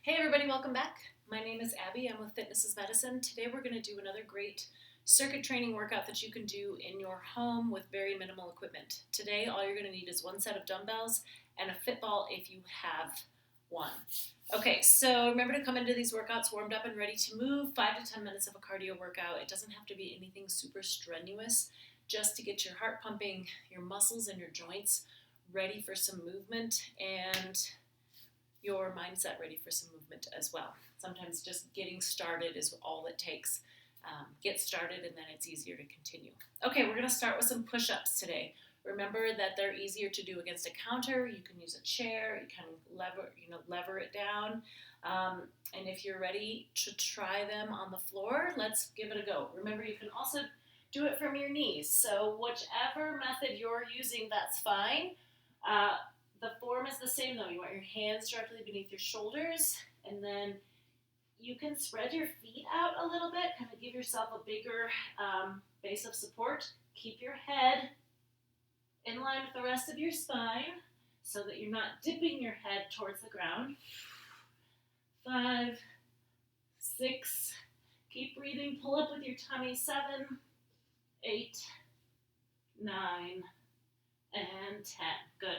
Hey everybody, welcome back. My name is Abby. I'm with Fitness is Medicine. Today we're going to do another great circuit training workout that you can do in your home with very minimal equipment. Today all you're going to need is one set of dumbbells and a fit ball if you have one. Okay, so remember to come into these workouts warmed up and ready to move. 5 to 10 minutes of a cardio workout. It doesn't have to be anything super strenuous, just to get your heart pumping, your muscles and your joints ready for some movement and your mindset ready for some movement as well. Sometimes just getting started is all it takes. Get started and then it's easier to continue. Okay, we're going to start with some push-ups today. Remember that they're easier to do against a counter. You can use a chair. You can lever it down. And if you're ready to try them on the floor, let's give it a go. Remember, you can also do it from your knees. So whichever method you're using, that's fine. The form is the same though. You want your hands directly beneath your shoulders, and then you can spread your feet out a little bit, kind of give yourself a bigger base of support. Keep your head in line with the rest of your spine so that you're not dipping your head towards the ground. 5, 6, keep breathing, pull up with your tummy. 7, 8, 9, and 10. Good.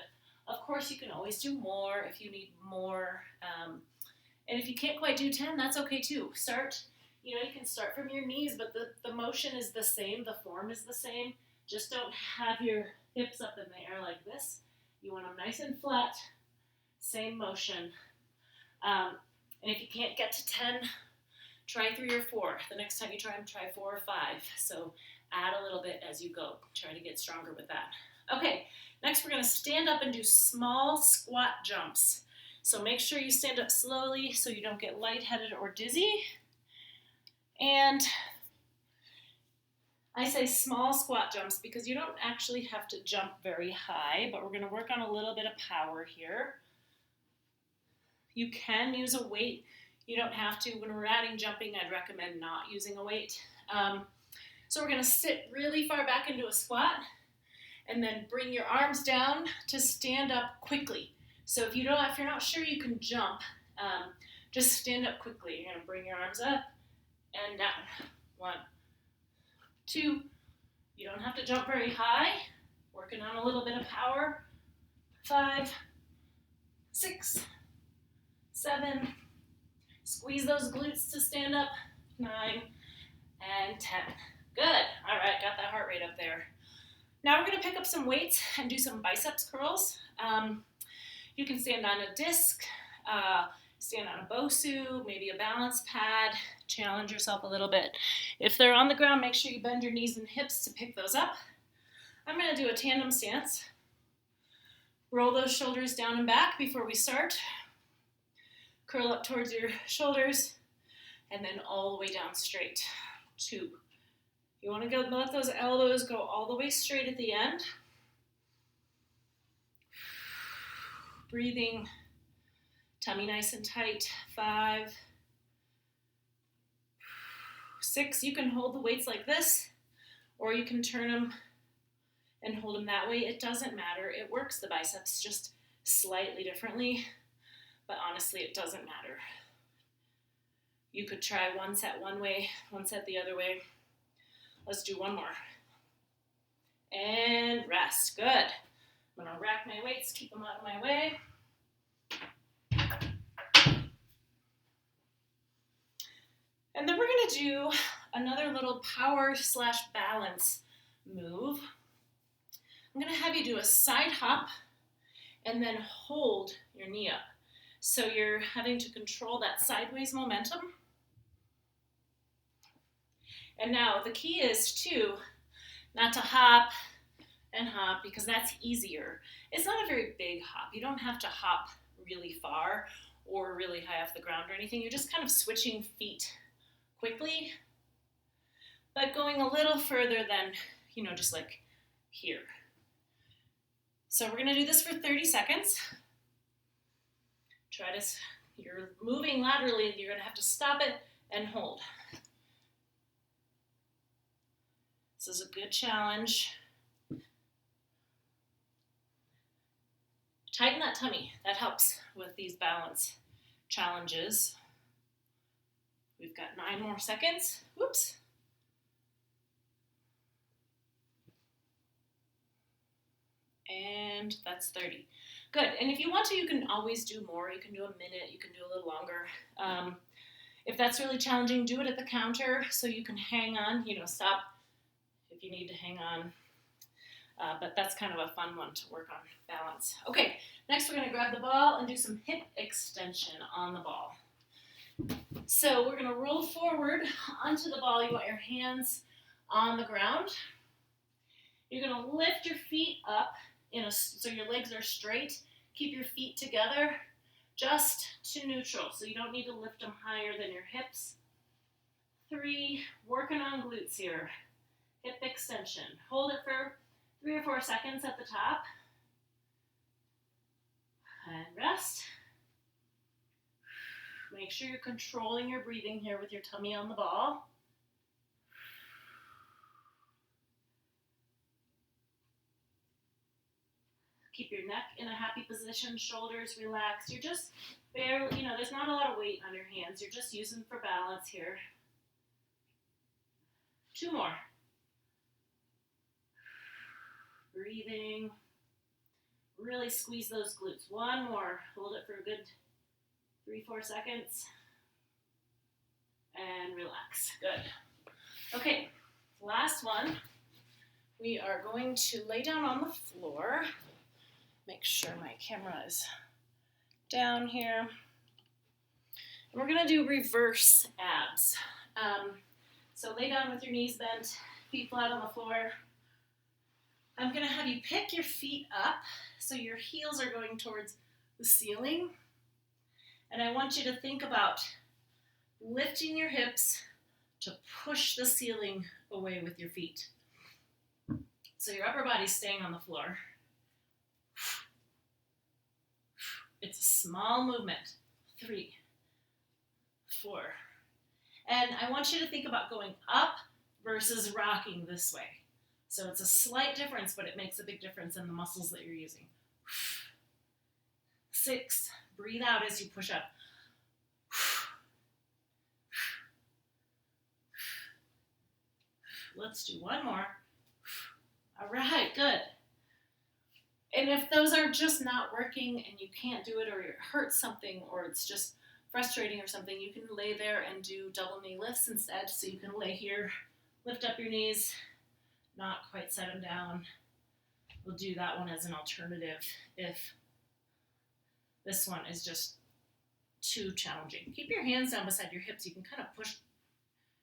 Of course, you can always do more if you need more. And if you can't quite do 10, that's okay too. You can start from your knees, but the motion is the same, the form is the same. Just don't have your hips up in the air like this. You want them nice and flat, same motion. And if you can't get to 10, try 3 or 4. The next time you try them, try 4 or 5. So add a little bit as you go. Try to get stronger with that. Okay, next we're going to stand up and do small squat jumps. So make sure you stand up slowly so you don't get lightheaded or dizzy. And I say small squat jumps because you don't actually have to jump very high, but we're going to work on a little bit of power here. You can use a weight. You don't have to. When we're adding jumping, I'd recommend not using a weight. So we're going to sit really far back into a squat and then bring your arms down to stand up quickly. So if you're not sure you can jump, just stand up quickly. You're going to bring your arms up and down. 1, 2. You don't have to jump very high. Working on a little bit of power. 5, 6, 7. Squeeze those glutes to stand up. 9 and 10. Good. All right, got that heart rate up there. Now we're going to pick up some weights and do some biceps curls. You can stand on a disc, stand on a BOSU, maybe a balance pad, challenge yourself a little bit. If they're on the ground, make sure you bend your knees and hips to pick those up. I'm going to do a tandem stance. Roll those shoulders down and back before we start. Curl up towards your shoulders, and then all the way down straight. 2. You want to let those elbows go all the way straight at the end. Breathing, tummy nice and tight. 5, 6. You can hold the weights like this, or you can turn them and hold them that way. It doesn't matter. It works the biceps just slightly differently, but honestly, it doesn't matter. You could try one set one way, one set the other way. Let's do one more. And rest. Good. I'm going to rack my weights, keep them out of my way. And then we're going to do another little power/balance move. I'm going to have you do a side hop and then hold your knee up. So you're having to control that sideways momentum. And now the key is not to hop and hop because that's easier. It's not a very big hop. You don't have to hop really far or really high off the ground or anything. You're just kind of switching feet quickly, but going a little further than, just like here. So we're going to do this for 30 seconds. You're moving laterally, you're going to have to stop it and hold. This is a good challenge. Tighten that tummy. That helps with these balance challenges. We've got 9 more seconds. Whoops. And that's 30. Good. And if you want to, you can always do more. You can do a minute. You can do a little longer. If that's really challenging, do it at the counter so you can hang on. Stop if you need to hang on. But that's kind of a fun one to work on balance. Okay, next we're going to grab the ball and do some hip extension on the ball. So we're going to roll forward onto the ball. You want your hands on the ground. You're going to lift your feet up so your legs are straight. Keep your feet together just to neutral, so you don't need to lift them higher than your hips. 3, working on glutes here. Hip extension. Hold it for 3 or 4 seconds at the top. And rest. Make sure you're controlling your breathing here with your tummy on the ball. Keep your neck in a happy position, shoulders relaxed. You're just barely, there's not a lot of weight on your hands. You're just using for balance here. 2 more. Breathing. Really squeeze those glutes. 1 more. Hold it for a good 3-4 seconds. And relax. Good. Okay, last one. We are going to lay down on the floor. Make sure my camera is down here. And we're going to do reverse abs. So lay down with your knees bent, feet flat on the floor. I'm going to have you pick your feet up so your heels are going towards the ceiling. And I want you to think about lifting your hips to push the ceiling away with your feet. So your upper body's staying on the floor. It's a small movement. 3, 4. And I want you to think about going up versus rocking this way. So it's a slight difference, but it makes a big difference in the muscles that you're using. 6, breathe out as you push up. Let's do 1 more. All right, good. And if those are just not working and you can't do it, or it hurts something, or it's just frustrating or something, you can lay there and do double knee lifts instead. So you can lay here, lift up your knees, not quite set them down. We'll do that one as an alternative if this one is just too challenging. Keep your hands down beside your hips. You can kind of push.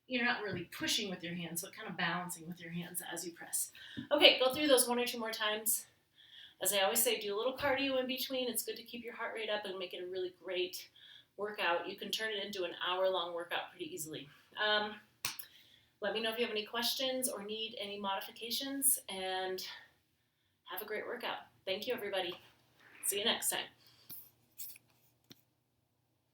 You're not really pushing with your hands, but kind of balancing with your hands as you press. Okay, go through those 1 or 2 more times. As I always say, do a little cardio in between. It's good to keep your heart rate up and make it a really great workout. You can turn it into an hour-long workout pretty easily. Let me know if you have any questions or need any modifications, and have a great workout. Thank you, everybody. See you next time.